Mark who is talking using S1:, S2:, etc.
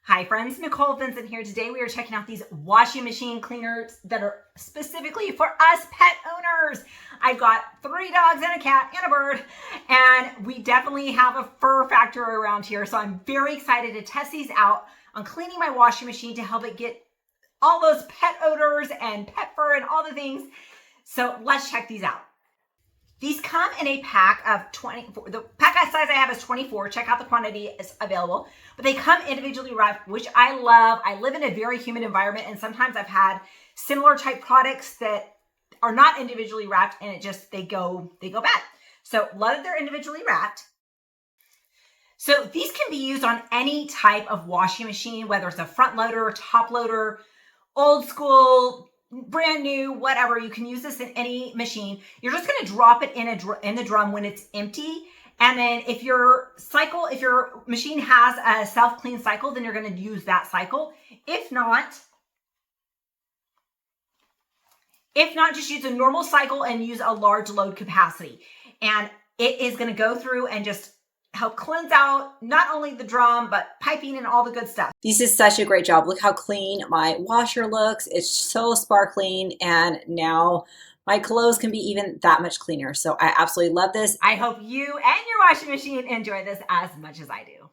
S1: Hi friends, Nicole Vincent here. Today we are checking out these washing machine cleaners that are specifically for us pet owners. I've got 3 dogs and a cat and a bird, and we definitely have a fur factory around here. So I'm very excited to test these out on cleaning my washing machine to help it get all those pet odors and pet fur and all the things. So let's check these out. These come in a pack of 24. The pack size I have is 24. Check out the quantity is available. But they come individually wrapped, which I love. I live in a very humid environment, and sometimes I've had similar type products that are not individually wrapped, and they go bad. So love that they're individually wrapped. So these can be used on any type of washing machine, whether it's a front loader, top loader, old school, brand new, whatever. You can use this in any machine. You're just going to drop it in the drum when it's empty. And then if your machine has a self-clean cycle, then you're going to use that cycle. If not, just use a normal cycle and use a large load capacity. And it is going to go through and just help cleanse out not only the drum, but piping and all the good stuff.
S2: This is such a great job. Look how clean my washer looks. It's so sparkling, and now my clothes can be even that much cleaner. So I absolutely love this.
S1: I hope you and your washing machine enjoy this as much as I do.